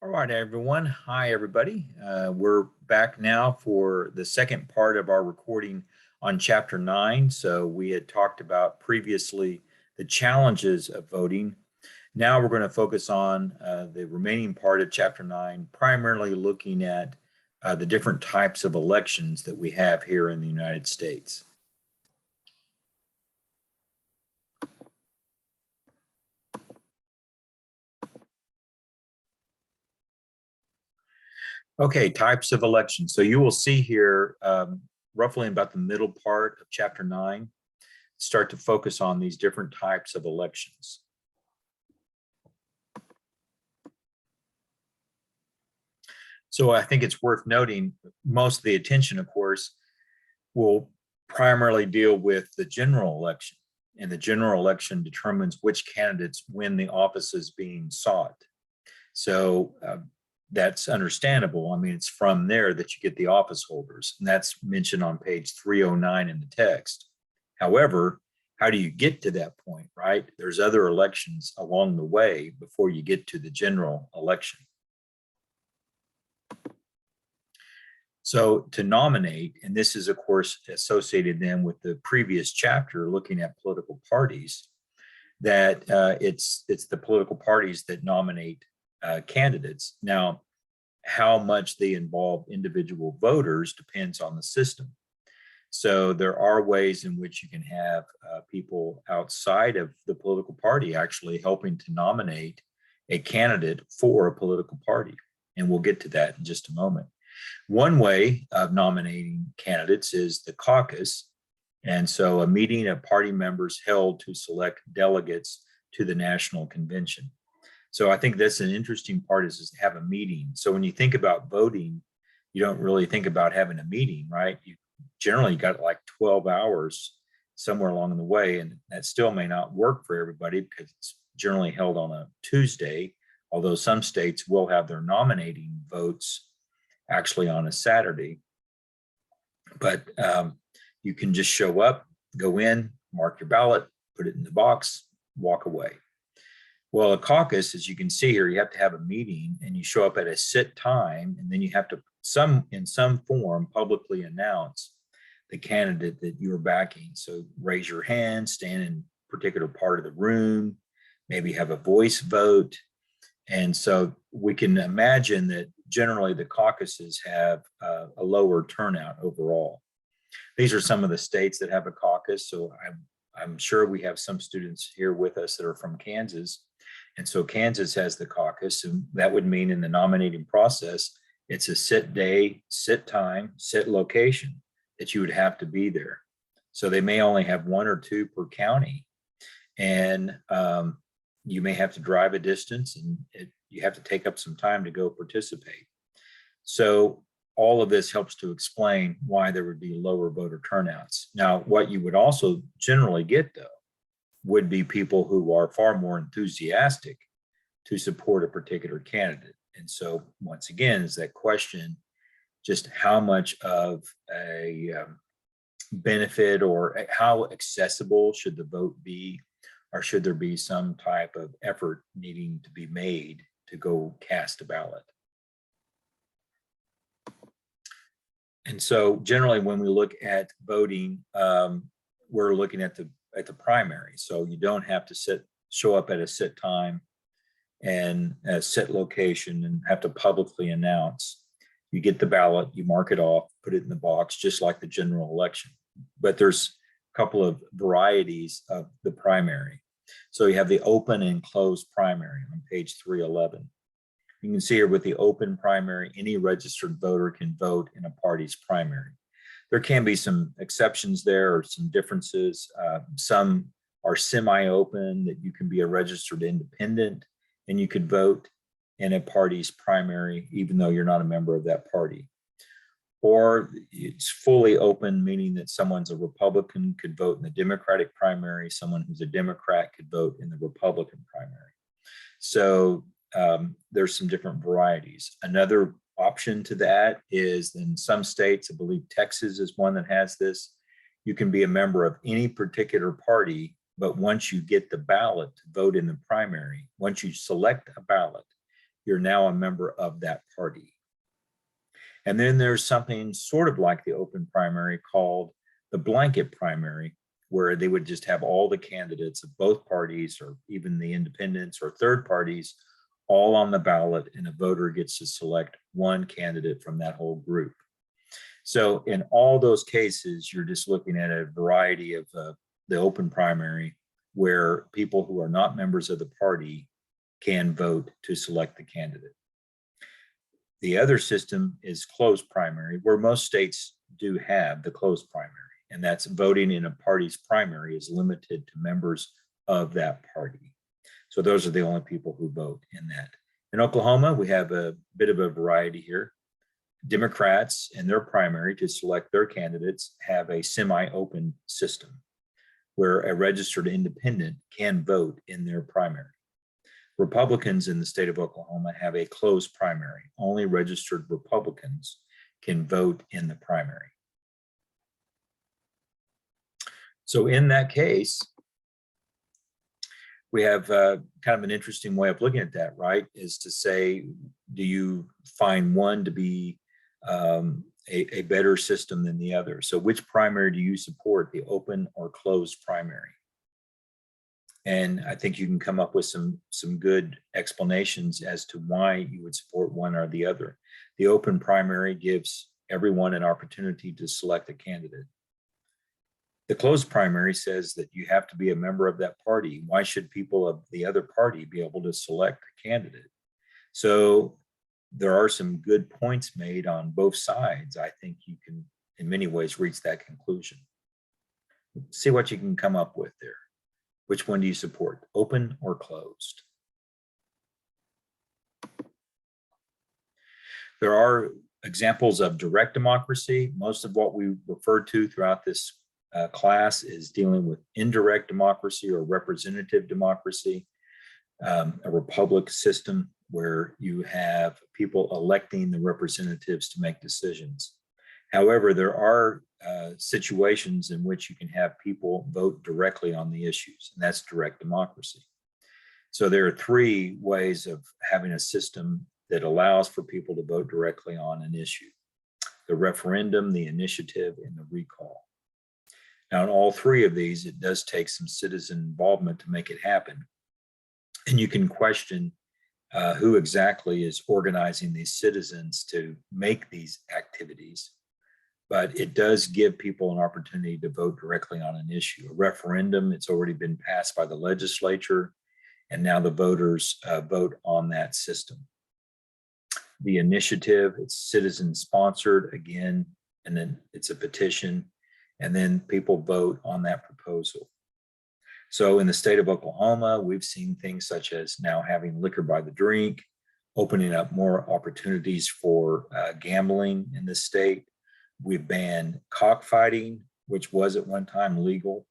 All right, everyone. Hi, everybody. We're back now for the second part of our recording on Chapter 9. So we had talked about previously the challenges of voting. Now we're going to focus on the remaining part of Chapter 9, primarily looking at the different types of elections that we have here in the United States. Okay, types of elections. So you will see here roughly about the middle part of Chapter 9, start to focus on these different types of elections. So I think it's worth noting most of the attention, of course, will primarily deal with the general election. And the general election determines which candidates win the offices being sought. So that's understandable. I mean, it's from there that you get the office holders, and that's mentioned on page 309 in the text. However, how do you get to that point, right? There's other elections along the way before you get to the general election. So to nominate, and this is of course associated then with the previous chapter looking at political parties, that it's the political parties that nominate candidates. Now, how much they involve individual voters depends on the system. So there are ways in which you can have people outside of the political party actually helping to nominate a candidate for a political party. And we'll get to that in just a moment. One way of nominating candidates is the caucus. And so a meeting of party members held to select delegates to the national convention. So I think that's an interesting part is to have a meeting. So when you think about voting, you don't really think about having a meeting, right? You generally got like 12 hours somewhere along the way, and that still may not work for everybody because it's generally held on a Tuesday, although some states will have their nominating votes actually on a Saturday. But you can just show up, go in, mark your ballot, put it in the box, walk away. Well, a caucus, as you can see here, you have to have a meeting and you show up at a set time, and then you have to in some form publicly announce the candidate that you're backing. So raise your hand, stand in a particular part of the room, maybe have a voice vote. And so we can imagine that generally the caucuses have a lower turnout overall. These are some of the states that have a caucus. So I'm sure we have some students here with us that are from Kansas. And so Kansas has the caucus, and that would mean in the nominating process, it's a set day, set time, set location that you would have to be there. So they may only have one or two per county. And you may have to drive a distance, and you have to take up some time to go participate. So all of this helps to explain why there would be lower voter turnouts. Now, what you would also generally get, though, would be people who are far more enthusiastic to support a particular candidate. And so once again, is that question, just how much of a benefit or how accessible should the vote be? Or should there be some type of effort needing to be made to go cast a ballot? And so generally when we look at voting, we're looking at the primary. So you don't have to show up at a set time and a set location and have to publicly announce. You get the ballot, you mark it off, put it in the box, just like the general election. But there's a couple of varieties of the primary. So you have the open and closed primary on page 311. You can see here with the open primary, any registered voter can vote in a party's primary. There can be some exceptions there or some differences. Some are semi-open, that you can be a registered independent and you could vote in a party's primary, even though you're not a member of that party. Or it's fully open, meaning that someone's a Republican could vote in the Democratic primary, someone who's a Democrat could vote in the Republican primary. So there's some different varieties. Another option to that is in some states, I believe Texas is one that has this, you can be a member of any particular party, but once you get the ballot to vote in the primary, once you select a ballot, you're now a member of that party. And then there's something sort of like the open primary called the blanket primary, where they would just have all the candidates of both parties or even the independents or third parties all on the ballot, and a voter gets to select one candidate from that whole group. So in all those cases, you're just looking at a variety of the open primary where people who are not members of the party can vote to select the candidate. The other system is closed primary, where most states do have the closed primary, and that's voting in a party's primary is limited to members of that party. So those are the only people who vote in that. In Oklahoma, we have a bit of a variety here. Democrats in their primary to select their candidates have a semi-open system where a registered independent can vote in their primary. Republicans in the state of Oklahoma have a closed primary. Only registered Republicans can vote in the primary. So in that case, we have kind of an interesting way of looking at that, right? Is to say, do you find one to be a better system than the other? So which primary do you support, the open or closed primary? And I think you can come up with some good explanations as to why you would support one or the other. The open primary gives everyone an opportunity to select a candidate. The closed primary says that you have to be a member of that party. Why should people of the other party be able to select a candidate? So there are some good points made on both sides. I think you can, in many ways, reach that conclusion. See what you can come up with there. Which one do you support, open or closed? There are examples of direct democracy. Most of what we referred to throughout this class is dealing with indirect democracy or representative democracy, a republic system where you have people electing the representatives to make decisions. However, there are situations in which you can have people vote directly on the issues, and that's direct democracy. So there are three ways of having a system that allows for people to vote directly on an issue: the referendum, the initiative, and the recall. Now, in all three of these, it does take some citizen involvement to make it happen. And you can question who exactly is organizing these citizens to make these activities. But it does give people an opportunity to vote directly on an issue. A referendum, it's already been passed by the legislature, and now the voters vote on that system. The initiative, it's citizen sponsored again, and then it's a petition, and then people vote on that proposal. So in the state of Oklahoma, we've seen things such as now having liquor by the drink, opening up more opportunities for gambling in the state. We've banned cockfighting, which was at one time legal,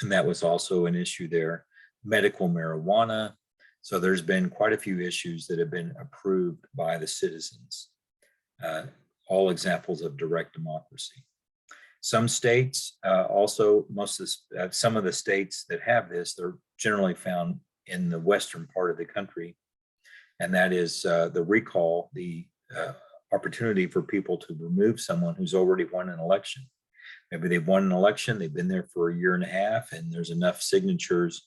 and that was also an issue there. Medical marijuana. So there's been quite a few issues that have been approved by the citizens, all examples of direct democracy. Some states also, some of the states that have this, they're generally found in the western part of the country, and that is the recall, the opportunity for people to remove someone who's already won an election. Maybe they've won an election, they've been there for a year and a half, and there's enough signatures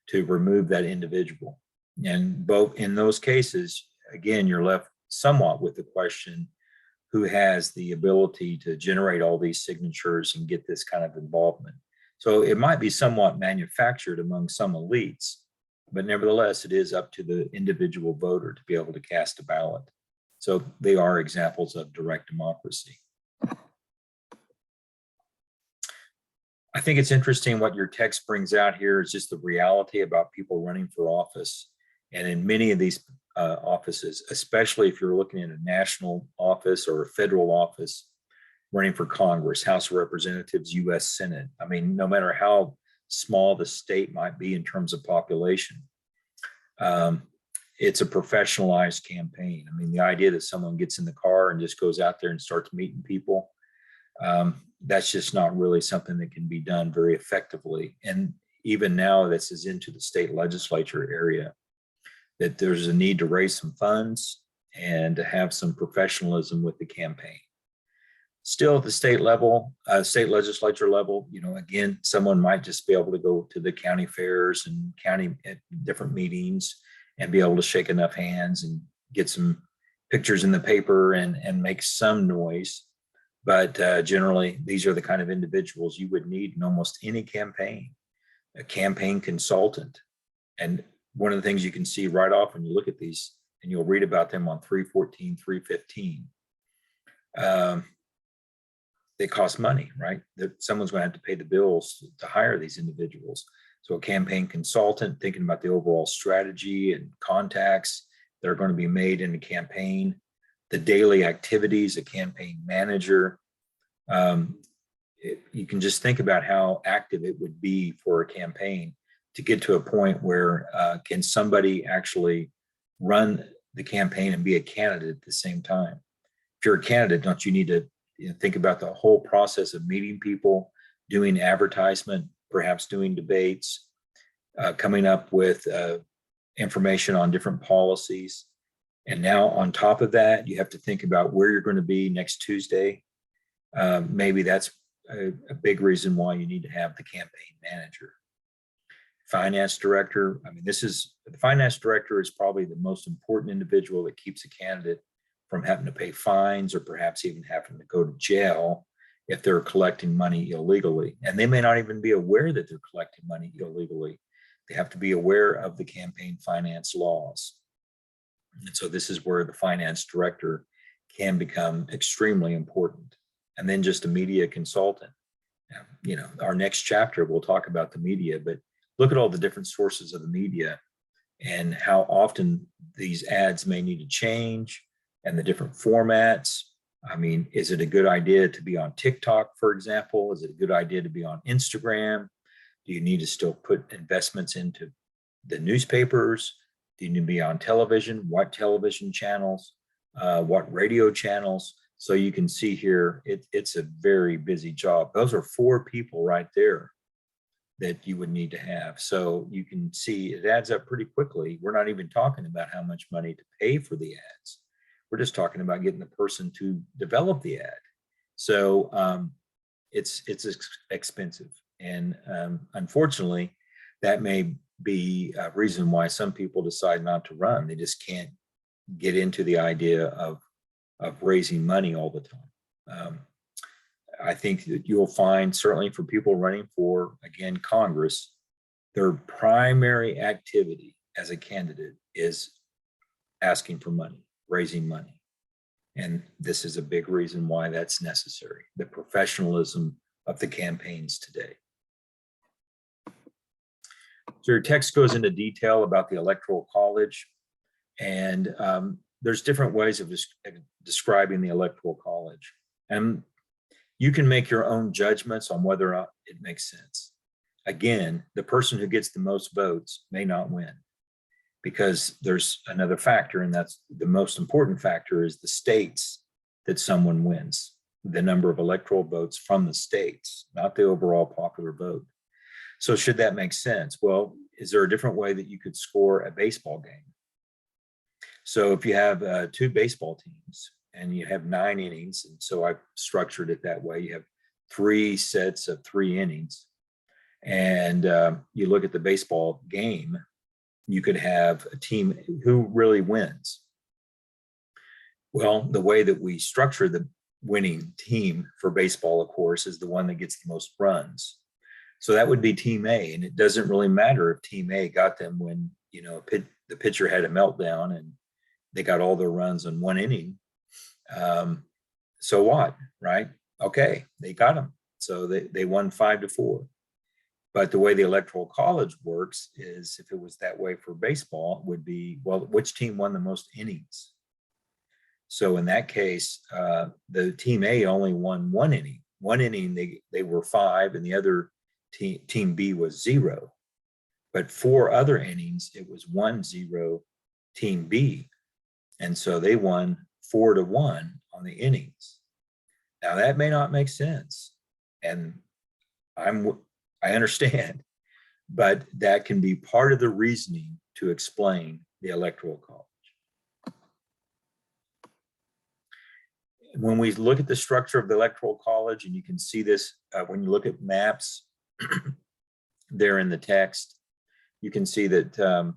to remove that individual. And both in those cases, again, you're left somewhat with the question, who has the ability to generate all these signatures and get this kind of involvement? So it might be somewhat manufactured among some elites, but nevertheless, it is up to the individual voter to be able to cast a ballot. So they are examples of direct democracy. I think it's interesting what your text brings out here is just the reality about people running for office. And in many of these offices, especially if you're looking at a national office or a federal office, running for Congress, House of Representatives, US Senate. I mean, no matter how small the state might be in terms of population, it's a professionalized campaign. I mean, the idea that someone gets in the car and just goes out there and starts meeting people, that's just not really something that can be done very effectively. And even now, this is into the state legislature area. that there's a need to raise some funds and to have some professionalism with the campaign. Still at the state level, state legislature level, again, someone might just be able to go to the county fairs and county at different meetings and be able to shake enough hands and get some pictures in the paper and make some noise. But generally, these are the kind of individuals you would need in almost any campaign, a campaign consultant. And one of the things you can see right off when you look at these, and you'll read about them on 314, 315, they cost money, right? That someone's going to have to pay the bills to hire these individuals. So a campaign consultant thinking about the overall strategy and contacts that are going to be made in a campaign, the daily activities, a campaign manager. You can just think about how active it would be for a campaign to get to a point where can somebody actually run the campaign and be a candidate at the same time? If you're a candidate, don't you need to think about the whole process of meeting people, doing advertisement, perhaps doing debates, coming up with information on different policies. And now on top of that, you have to think about where you're going to be next Tuesday. Maybe that's a big reason why you need to have the campaign manager. Finance director, the finance director is probably the most important individual that keeps a candidate from having to pay fines or perhaps even having to go to jail if they're collecting money illegally. And they may not even be aware that they're collecting money illegally. They have to be aware of the campaign finance laws. And so this is where the finance director can become extremely important. And then just a media consultant. Our next chapter, we'll talk about the media, but look at all the different sources of the media and how often these ads may need to change and the different formats. Is it a good idea to be on TikTok, for example? Is it a good idea to be on Instagram? Do you need to still put investments into the newspapers? Do you need to be on television? What television channels? What radio channels? So you can see here, it's a very busy job. Those are 4 people right there that you would need to have. So you can see it adds up pretty quickly. We're not even talking about how much money to pay for the ads. We're just talking about getting the person to develop the ad. So it's expensive. And unfortunately, that may be a reason why some people decide not to run. They just can't get into the idea of raising money all the time. I think that you'll find, certainly for people running for, again, Congress, their primary activity as a candidate is asking for money, raising money. And this is a big reason why that's necessary, the professionalism of the campaigns today. So your text goes into detail about the Electoral College, and there's different ways of describing the Electoral College. And you can make your own judgments on whether or not it makes sense. Again, the person who gets the most votes may not win, because there's another factor, and that's the most important factor, is the states that someone wins, the number of electoral votes from the states, not the overall popular vote. So should that make sense? Well, is there a different way that you could score a baseball game? So if you have 2 baseball teams and you have 9 innings, and so I've structured it that way, you have 3 sets of 3 innings, and you look at the baseball game, you could have a team who really wins. Well, the way that we structure the winning team for baseball, of course, is the one that gets the most runs. So that would be Team A, and it doesn't really matter if Team A got them when the pitcher had a meltdown and they got all their runs in 1 inning. So what, right? Okay, they got them. So they won 5-4. But the way the Electoral College works is, if it was that way for baseball, it would be, well, which team won the most innings? So in that case, the Team A only won 1 inning. 1 inning, they were 5, and the other team B was 0. But 4 other innings, it was 1-0 Team B. And so they won 4-1 on the innings. Now that may not make sense, and I understand, but that can be part of the reasoning to explain the Electoral College. When we look at the structure of the Electoral College, and you can see this when you look at maps there in the text, you can see that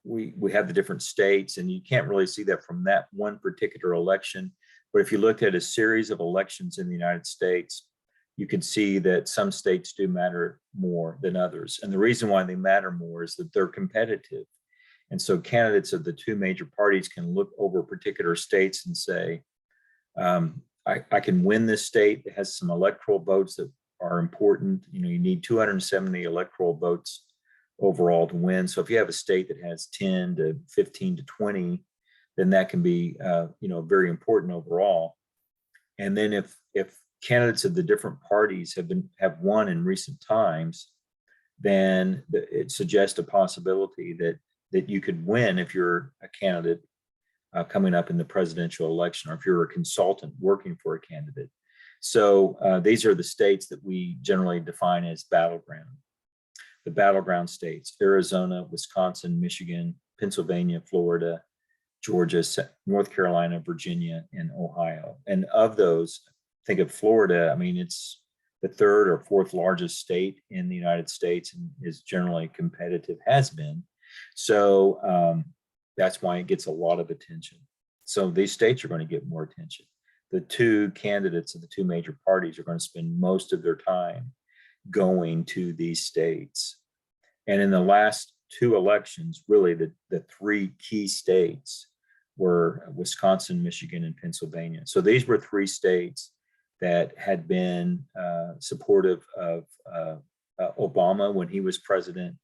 we have the different states, and you can't really see that from that one particular election. But if you look at a series of elections in the United States, you can see that some states do matter more than others. And the reason why they matter more is that they're competitive. And so candidates of the two major parties can look over particular states and say, I can win this state. It has some electoral votes that are important. You know, you need 270 electoral votes overall to win. So if you have a state that has 10 to 15 to 20, then that can be, you know, very important overall. And then if candidates of the different parties have won in recent times, then it suggests a possibility that you could win if you're a candidate coming up in the presidential election, or if you're a consultant working for a candidate. So these are the states that we generally define as battleground. The battleground states: Arizona, Wisconsin, Michigan, Pennsylvania, Florida, Georgia, North Carolina, Virginia, and Ohio. And of those, think of Florida, I mean, it's the third or fourth largest state in the United States and is generally competitive, has been. So that's why it gets a lot of attention. So these states are going to get more attention. The two candidates of the two major parties are going to spend most of their time going to these states. And in the last two elections, really the three key states were Wisconsin, Michigan, and Pennsylvania. So these were three states that had been supportive of Obama when he was president,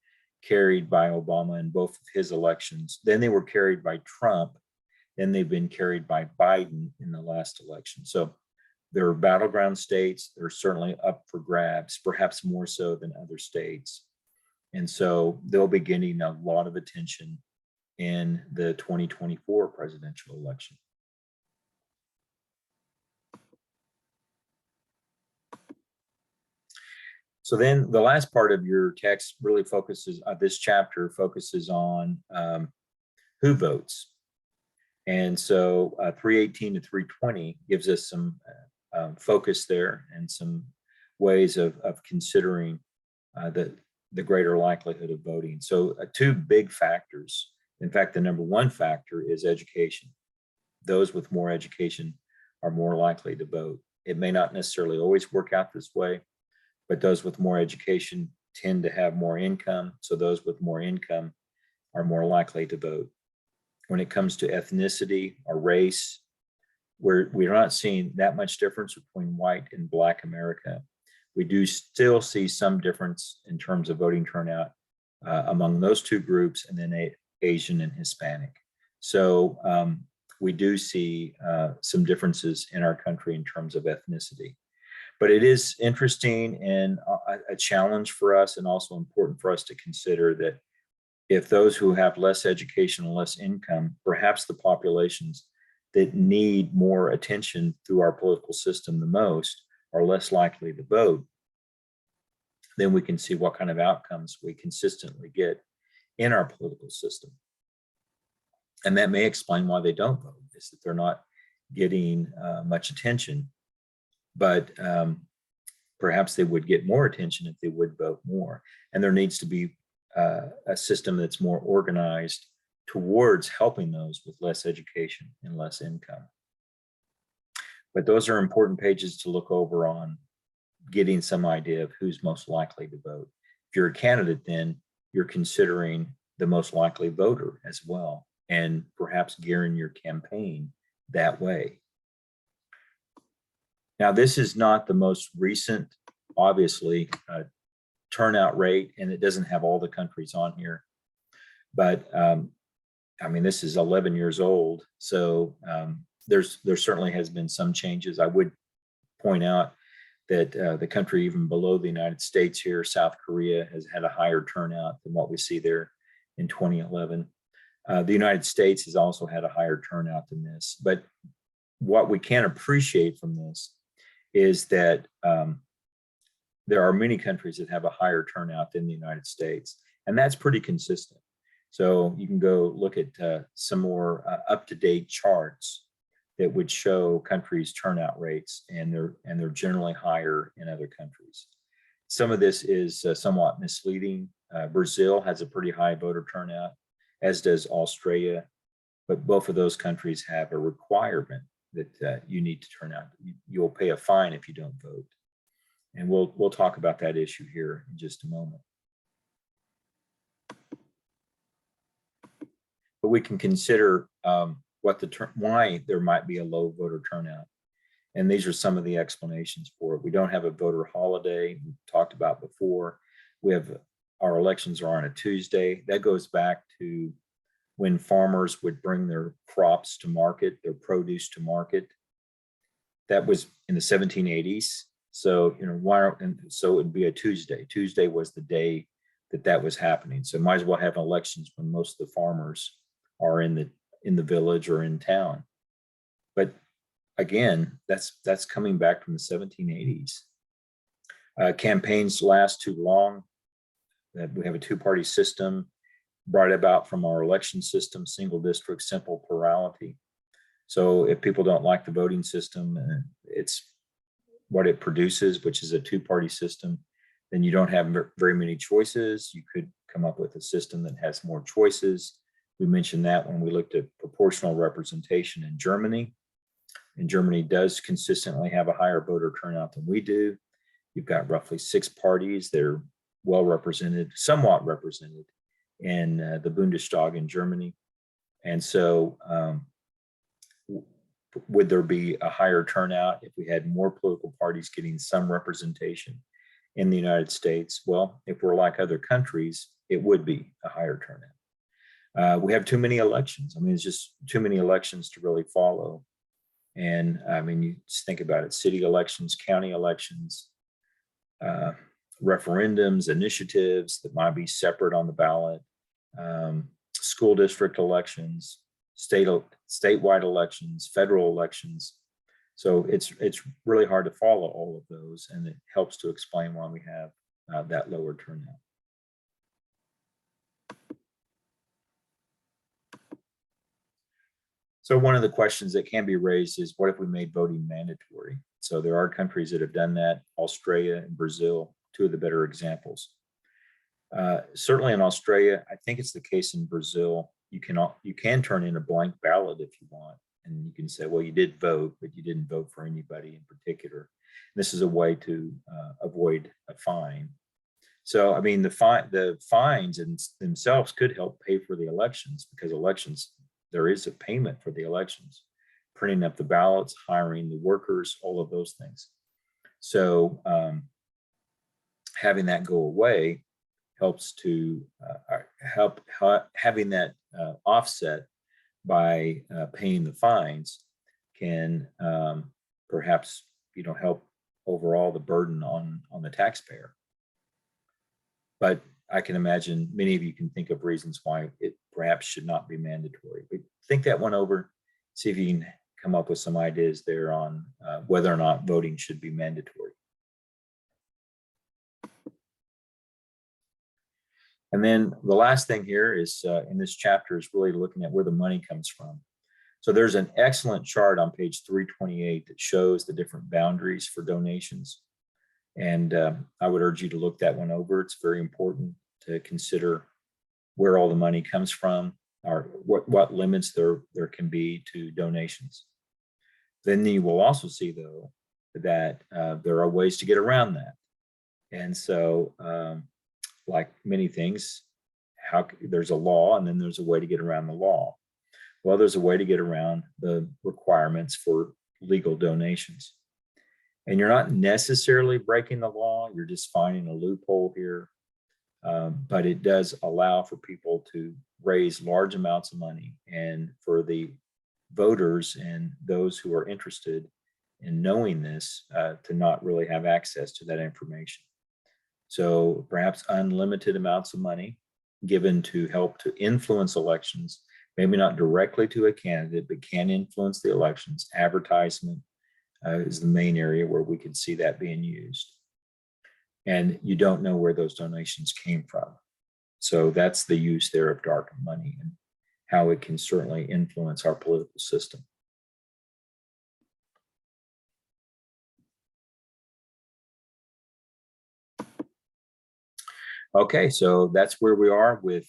carried by Obama in both of his elections. Then they were carried by Trump. Then they've been carried by Biden in the last election. So they're battleground states. They're certainly up for grabs, perhaps more so than other states. And so they'll be getting a lot of attention in the 2024 presidential election. So then the last part of your text really focuses, this chapter focuses on who votes. And so 318 to 320 gives us some focus there and some ways of considering the greater likelihood of voting. So two big factors. In fact, the number one factor is education. Those with more education are more likely to vote. It may not necessarily always work out this way, but those with more education tend to have more income. So those with more income are more likely to vote. When it comes to ethnicity or race, we're not seeing that much difference between white and Black America. We do still see some difference in terms of voting turnout among those two groups, and then Asian and Hispanic. So we do see some differences in our country in terms of ethnicity. But it is interesting and a challenge for us, and also important for us to consider that if those who have less education and less income, perhaps the populations that need more attention through our political system the most, are less likely to vote, then we can see what kind of outcomes we consistently get in our political system. And that may explain why they don't vote, is that they're not getting much attention. But perhaps they would get more attention if they would vote more. And there needs to be a system that's more organized towards helping those with less education and less income. But those are important pages to look over on getting some idea of who's most likely to vote. If you're a candidate, then you're considering the most likely voter as well, and perhaps gearing your campaign that way. Now, this is not the most recent, obviously, turnout rate, and it doesn't have all the countries on here. But I mean, this is 11 years old, so there certainly has been some changes. I would point out that the country even below the United States here, South Korea, has had a higher turnout than what we see there in 2011. The United States has also had a higher turnout than this. But what we can appreciate from this is that there are many countries that have a higher turnout than the United States, and that's pretty consistent. So you can go look at some more up-to-date charts that would show countries' turnout rates, and they're generally higher in other countries. Some of this is somewhat misleading. Brazil has a pretty high voter turnout, as does Australia, but both of those countries have a requirement that you need to turn out. You'll pay a fine if you don't vote. And we'll talk about that issue here in just a moment. But we can consider why there might be a low voter turnout. And these are some of the explanations for it. We don't have a voter holiday, we talked about before. Our elections are on a Tuesday. That goes back to when farmers would bring their crops to market, their produce to market. That was in the 1780s. So, so it would be a Tuesday. Tuesday was the day that was happening. So might as well have elections when most of the farmers are in the village or in town. But again, that's coming back from the 1780s. Campaigns last too long. We have a two-party system brought about from our election system, single district, simple plurality. So if people don't like the voting system, it's what it produces, which is a two-party system, then you don't have very many choices. You could come up with a system that has more choices. We mentioned that when we looked at proportional representation in Germany. And Germany does consistently have a higher voter turnout than we do. You've got roughly 6 parties that are well represented, somewhat represented in the Bundestag in Germany. And so would there be a higher turnout if we had more political parties getting some representation in the United States? Well, if we're like other countries, it would be a higher turnout. We have too many elections. I mean, it's just too many elections to really follow. And I mean, you just think about it, city elections, county elections, referendums, initiatives that might be separate on the ballot, school district elections, statewide elections, federal elections. So it's really hard to follow all of those, and it helps to explain why we have that lower turnout. So one of the questions that can be raised is, what if we made voting mandatory? So there are countries that have done that, Australia and Brazil, two of the better examples. Certainly in Australia, I think it's the case in Brazil, you can turn in a blank ballot if you want. And you can say, well, you did vote, but you didn't vote for anybody in particular. This is a way to avoid a fine. So, I mean, the fines themselves could help pay for the elections, because elections, there is a payment for the elections, printing up the ballots, hiring the workers, all of those things. So having that go away helps to having that offset by paying the fines can perhaps help overall the burden on the taxpayer. But I can imagine many of you can think of reasons why it perhaps should not be mandatory. But think that one over, see if you can come up with some ideas there on whether or not voting should be mandatory. And then the last thing here is in this chapter is really looking at where the money comes from. So there's an excellent chart on page 328 that shows the different boundaries for donations. And I would urge you to look that one over. It's very important to consider where all the money comes from, or what limits there can be to donations. Then you will also see, though, that there are ways to get around that. And so like many things, there's a law, and then there's a way to get around the law. Well, there's a way to get around the requirements for legal donations. And you're not necessarily breaking the law, you're just finding a loophole here. But it does allow for people to raise large amounts of money, and for the voters and those who are interested in knowing this to not really have access to that information. So perhaps unlimited amounts of money given to help to influence elections, maybe not directly to a candidate, but can influence the elections. Advertisement is the main area where we could see that being used. And you don't know where those donations came from. So that's the use there of dark money and how it can certainly influence our political system. Okay, so that's where we are with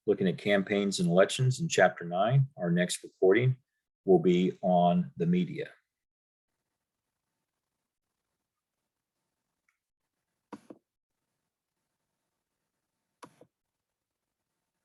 looking at campaigns and elections in Chapter 9. Our next recording will be on the media.